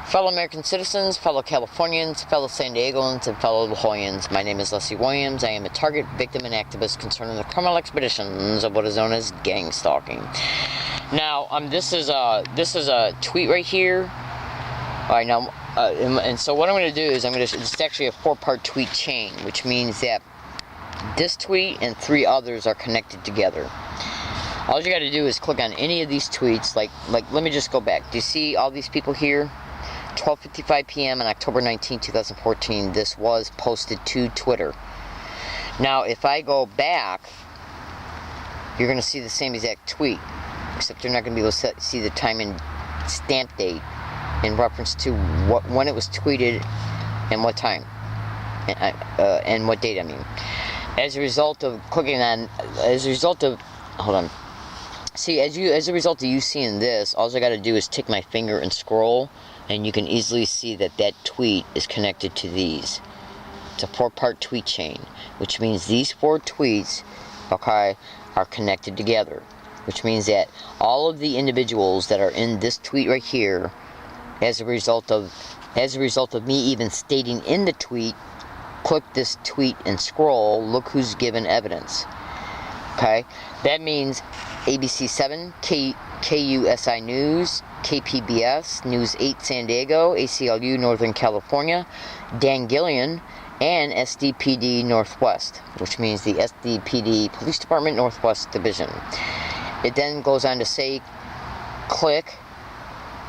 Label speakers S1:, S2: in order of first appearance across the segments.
S1: Fellow American citizens, fellow Californians, fellow San Diegans, and fellow La Jollans, my name is Leslie Williams. I am a target, victim, and activist concerning the criminal expeditions of what is known as gang stalking. Now, this is a tweet right here. All right, now, and so what I'm going to do is it's actually a 4-part tweet chain, which means that this tweet and 3 others are connected together. All you got to do is click on any of these tweets. Like, let me just go back. Do you see all these people here? 12:55 p.m. on October 19, 2014, this was posted to Twitter. Now, if I go back, you're going to see the same exact tweet, except you're not going to be able to see the time and stamp date in reference to when it was tweeted and what time, and what date, I mean. As a result of hold on. See, as a result of you seeing this, all I got to do is take my finger and scroll, and you can easily see that tweet is connected to these. It's a 4-part tweet chain, which means these 4 tweets, okay, are connected together. Which means that all of the individuals that are in this tweet right here, as a result of me even stating in the tweet, click this tweet and scroll, look who's given evidence. Okay, that means ABC 7, KUSI News, KPBS, News 8 San Diego, ACLU Northern California, Dan Gillian, and SDPD Northwest, which means the SDPD Police Department Northwest Division. It then goes on to say, click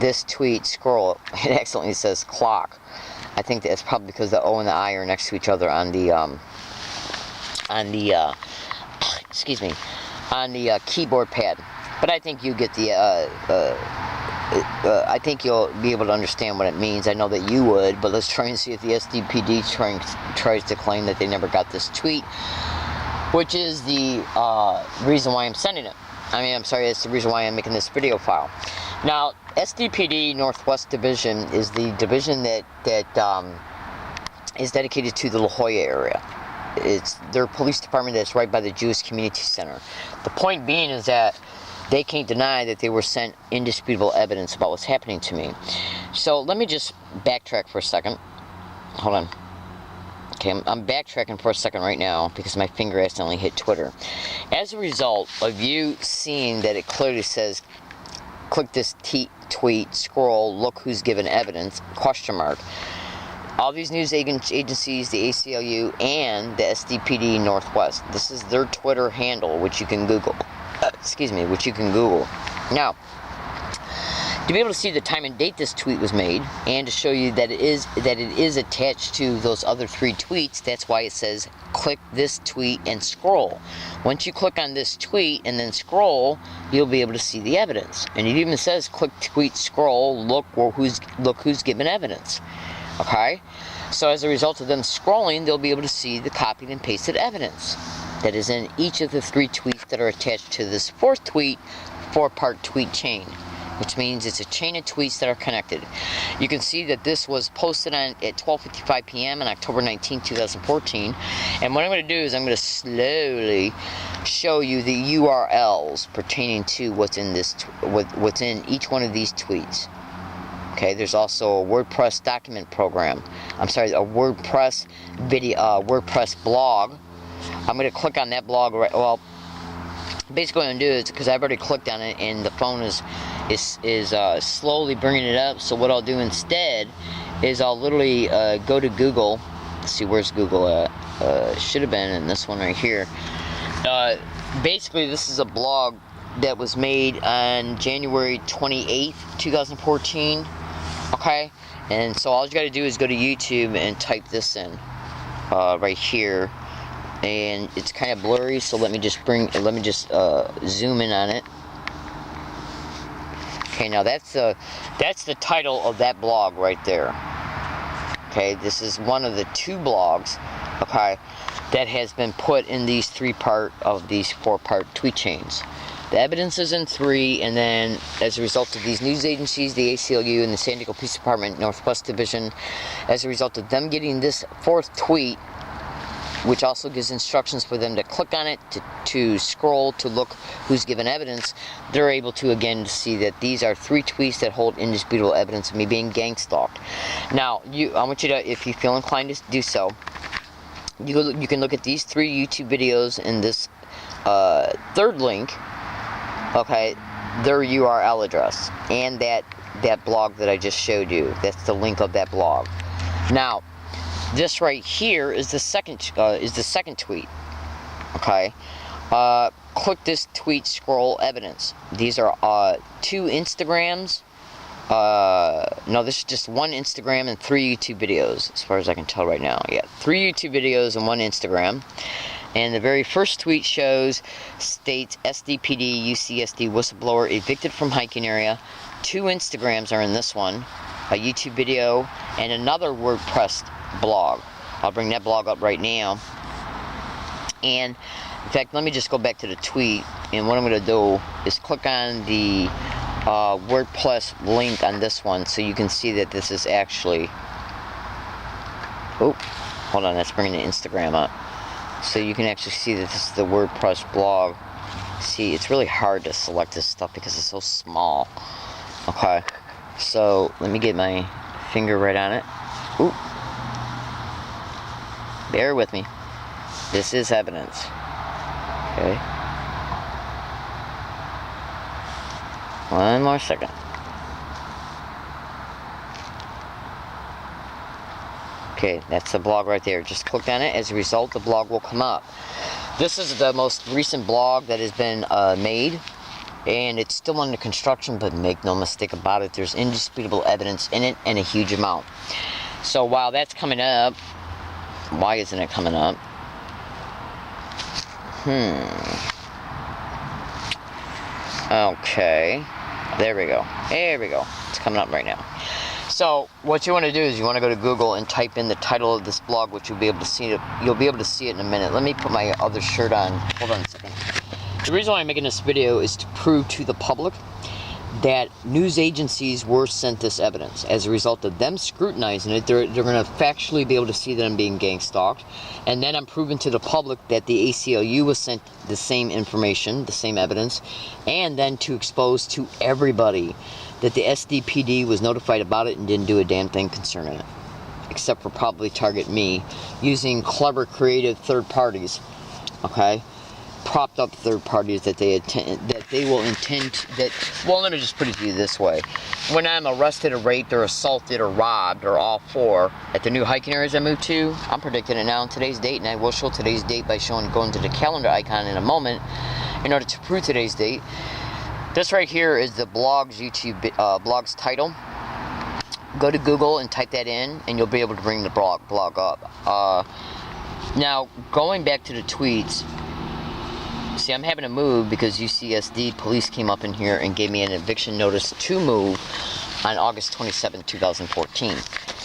S1: this tweet, scroll. It accidentally says clock. I think that's probably because the O and the I are next to each other on the keyboard pad. But I think you get the I think you'll be able to understand what it means. I know that you would, but let's try and see if the SDPD tries to claim that they never got this tweet, which is the reason why I'm sending it. It's the reason why I'm making this video file. Now, SDPD Northwest Division is the division that is dedicated to the La Jolla area. It's their police department that's right by the Jewish Community Center. The point being is that they can't deny that they were sent indisputable evidence about what's happening to me. So let me just backtrack for a second. Hold on. Okay, I'm backtracking for a second right now because my finger accidentally hit Twitter. As a result of you seeing that it clearly says, click this tweet, scroll, look who's given evidence, question mark. All these news agencies, the ACLU, and the SDPD Northwest. This is their Twitter handle, which you can Google. Now, to be able to see the time and date this tweet was made, and to show you that it is attached to those other 3 tweets, that's why it says click this tweet and scroll. Once you click on this tweet and then scroll, you'll be able to see the evidence. And it even says click tweet scroll, look who's given evidence. Okay? So as a result of them scrolling, they'll be able to see the copied and pasted evidence that is in each of the 3 tweets that are attached to this 4th tweet, 4-part tweet chain, which means it's a chain of tweets that are connected. You can see that this was posted at 12:55 p.m. on October 19, 2014. And what I'm going to do is I'm going to slowly show you the URLs pertaining to what's in each one of these tweets. Okay, there's also a WordPress document program. A WordPress WordPress blog. I'm going to click on that blog right. Well, basically what I'm going to do is, because I've already clicked on it and the phone is slowly bringing it up. So what I'll do instead is I'll literally go to Google. Let's see, where's Google at? Should have been in this one right here. Basically, this is a blog that was made on January 28th, 2014. Okay, and so all you got to do is go to YouTube and type this in right here, and it's kind of blurry. So let me just zoom in on it. Okay, now that's the title of that blog right there. Okay, this is one of the 2 blogs, okay, that has been put in these 4-part tweet chains. The evidence is in 3, and then as a result of these news agencies, the ACLU and the San Diego Police Department Northwest Division, as a result of them getting this 4th tweet, which also gives instructions for them to click on it, to scroll, to look who's given evidence, they're able to again see that these are 3 tweets that hold indisputable evidence of me being gang stalked. Now, I want you to, if you feel inclined to do so, you can look at these 3 YouTube videos in this third link, okay, their URL address, and that blog that I just showed you. That's the link of that blog. Now, this right here is the second tweet. Okay, click this tweet, scroll evidence. These are 2 Instagrams. No, this is just 1 Instagram and 3 YouTube videos, as far as I can tell right now. Yeah, 3 YouTube videos and 1 Instagram. And the very first tweet states SDPD UCSD whistleblower evicted from hiking area. 2 Instagrams are in this one, a YouTube video and another WordPress blog. I'll bring that blog up right now. And in fact, let me just go back to the tweet, and what I'm going to do is click on the WordPress link on this one so you can see that this is actually, oh, hold on, that's bringing the Instagram up. So you can actually see that this is the WordPress blog. See, it's really hard to select this stuff because it's so small. Okay, so let me get my finger right on it. Ooh. Bear with me. This is evidence. Okay. One more second. Okay, that's the blog right there. Just click on it. As a result, the blog will come up. This is the most recent blog that has been made, and it's still under construction, but make no mistake about it, there's indisputable evidence in it, and a huge amount. So while that's coming up, why isn't it coming up? Okay. There we go. There we go. It's coming up right now. So what you want to do is you want to go to Google and type in the title of this blog, which you'll be able to see it. You'll be able to see it in a minute. Let me put my other shirt on. Hold on a second. The reason why I'm making this video is to prove to the public that news agencies were sent this evidence. As a result of them scrutinizing it, they're going to factually be able to see that I'm being gang stalked. And then I'm proving to the public that the ACLU was sent the same information, the same evidence, and then to expose to everybody that the SDPD was notified about it and didn't do a damn thing concerning it, except for probably target me using clever, creative third parties. Okay, propped up third parties that they will intend that. Well, let me just put it to you this way: when I'm arrested or raped or assaulted or robbed or all 4 at the new hiking areas I moved to, I'm predicting it now on today's date, and I will show today's date by going to the calendar icon in a moment in order to prove today's date. This right here is the blog's blog's title. Go to Google and type that in, and you'll be able to bring the blog up. Now, going back to the tweets, see, I'm having to move because UCSD police came up in here and gave me an eviction notice to move on August 27, 2014.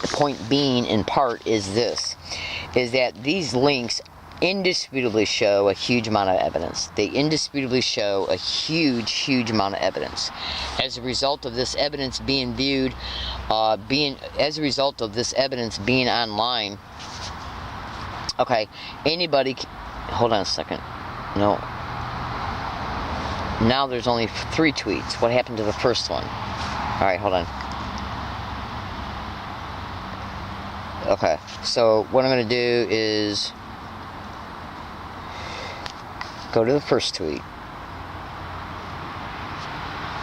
S1: The point being, in part, is that these links indisputably show a huge amount of evidence. They indisputably show a huge amount of evidence. As a result of this evidence being viewed, as a result of this evidence being online, okay, anybody, hold on a second, no, now there's only 3 tweets. What happened to the first one? Alright, hold on. Okay, so what I'm going to do is go to the first tweet.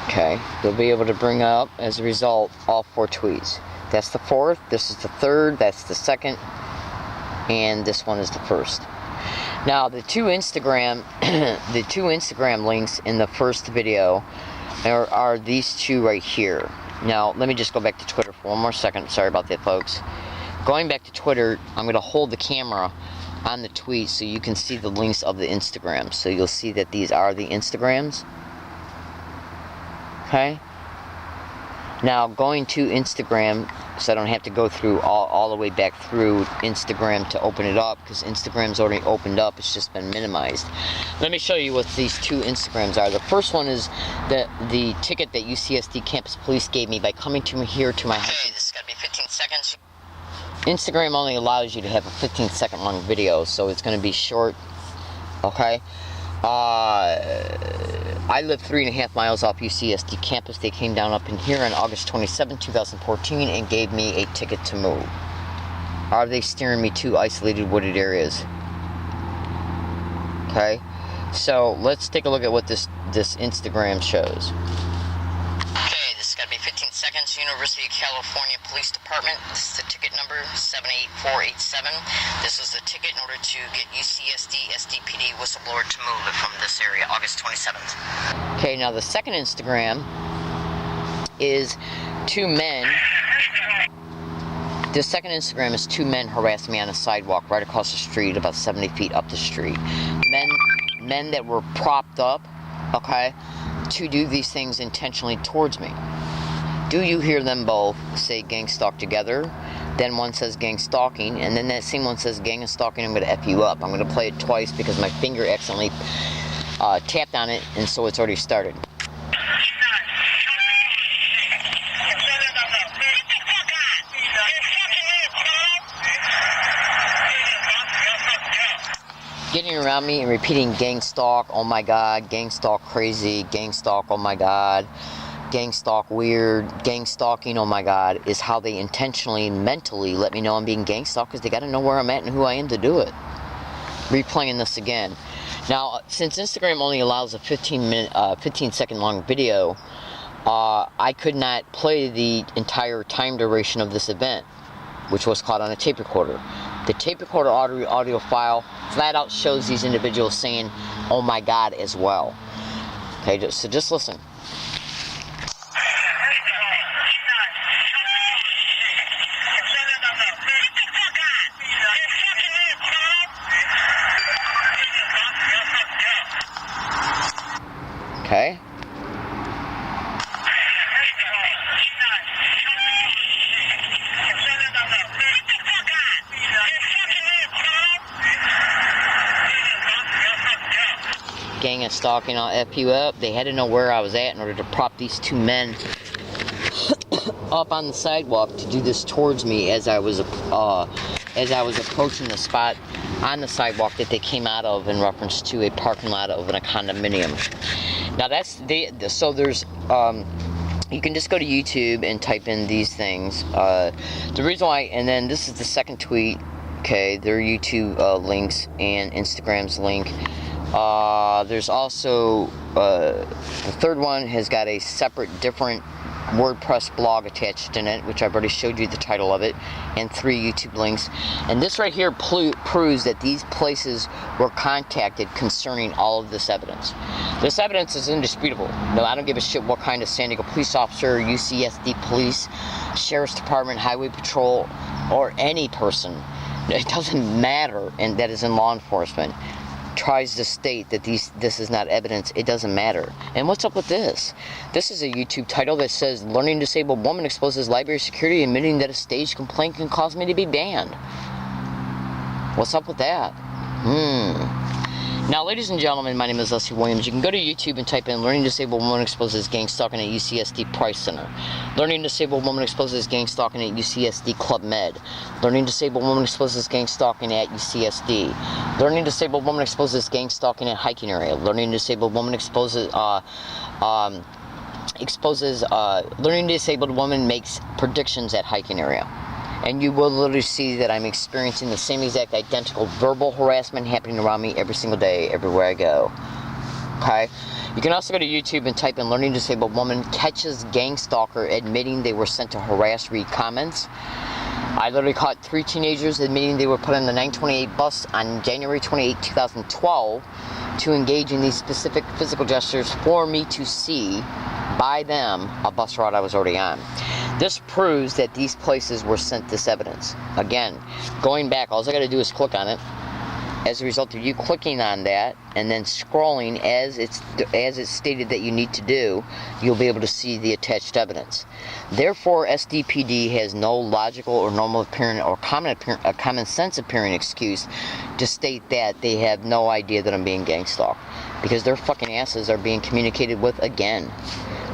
S1: Okay, you'll be able to bring up, as a result, all 4 tweets. That's the 4th, this is the 3rd, that's the 2nd, and this one is the 1st. Now, the two Instagram links in the first video are these 2 right here. Now, let me just go back to Twitter for one more second. Sorry about that, folks. Going back to Twitter, I'm going to hold the camera on the tweet so you can see the links of the Instagrams. So you'll see that these are the Instagrams. Okay? Now, going to Instagram, so I don't have to go through all the way back through Instagram to open it up, because Instagram's already opened up, it's just been minimized. Let me show you what these 2 Instagrams are. The first one is the ticket that UCSD Campus Police gave me by coming to here to my house. Okay, this is going to be 15 seconds. Instagram only allows you to have a 15-second long video, so it's going to be short. Okay. I live 3.5 miles off UCSD campus. They came down up in here on August 27, 2014 and gave me a ticket to move. Are they steering me to isolated wooded areas? Okay, so let's take a look at what this Instagram shows. Okay, this is going to be 15 seconds. University of California Police Department. This is the ticket number 78487. This is the ticket in order to get UCSD SDPD whistleblower to move it from this area, August 27th. Okay, now the second Instagram is two men. The second Instagram is two men harassing me on a sidewalk right across the street, about 70 feet up the street. Men that were propped up, okay, to do these things intentionally towards me. Do you hear them both say gang stalk together? Then one says gang stalking, and then that same one says gang stalking. I'm going to F you up. I'm going to play it twice because my finger accidentally tapped on it, and so it's already started. Getting around me and repeating gang stalk, oh my god, gang stalk crazy, gang stalk, oh my god, gang stalk weird, gang stalking, oh my god, is how they intentionally, mentally let me know I'm being gang stalked because they got to know where I'm at and who I am to do it. Replaying this again. Now, since Instagram only allows a 15-second long video, I could not play the entire time duration of this event, which was caught on a tape recorder. The tape recorder audio file flat out shows these individuals saying, oh my god, as well. Okay, so just listen. Okay. Gang of stalking, I'll F you up. They had to know where I was at in order to prop these two men up on the sidewalk to do this towards me as I was approaching the spot on the sidewalk that they came out of in reference to a parking lot of a condominium. Now so there's you can just go to YouTube and type in these things. The reason why, and then this is the second tweet. Okay, their YouTube links and Instagram's link. There's also the third one has got a separate, different WordPress blog attached in it, which I've already showed you the title of it, and 3 YouTube links. And this right here proves that these places were contacted concerning all of this evidence. This evidence is indisputable. No, I don't give a shit what kind of San Diego police officer, UCSD police, Sheriff's Department, Highway Patrol, or any person. It doesn't matter, and that is in law enforcement, tries to state that this is not evidence. It doesn't matter. And what's up with this? This is a YouTube title that says, learning disabled woman exposes library security admitting that a staged complaint can cause me to be banned. What's up with that? Now, ladies and gentlemen, my name is Leslie Williams. You can go to YouTube and type in Learning Disabled Woman Exposes Gang Stalking at UCSD Price Center. Learning Disabled Woman Exposes Gang Stalking at UCSD Club Med. Learning Disabled Woman Exposes Gang Stalking at UCSD. Learning Disabled Woman Exposes Gang Stalking at Hiking Area. Learning Disabled Woman Learning Disabled Woman makes predictions at Hiking Area. And you will literally see that I'm experiencing the same exact identical verbal harassment happening around me every single day, everywhere I go. Okay? You can also go to YouTube and type in Learning Disabled Woman Catches Gang Stalker Admitting They Were Sent to Harass, Read Comments. I literally caught 3 teenagers admitting they were put on the 928 bus on January 28, 2012 to engage in these specific physical gestures for me to see by them a bus route I was already on. This proves that these places were sent this evidence. Again, going back, all I got to do is click on it. As a result of you clicking on that and then scrolling as it's stated that you need to do, you'll be able to see the attached evidence. Therefore, SDPD has no logical or normal appearing or common sense appearing excuse to state that they have no idea that I'm being gang stalked, because their fucking asses are being communicated with again.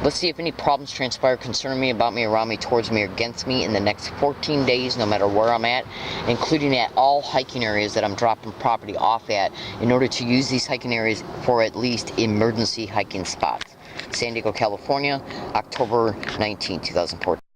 S1: Let's see if any problems transpire concerning me, about me, around me, towards me, or against me in the next 14 days, no matter where I'm at, including at all hiking areas that I'm dropping property off at, in order to use these hiking areas for at least emergency hiking spots. San Diego, California, October 19, 2014.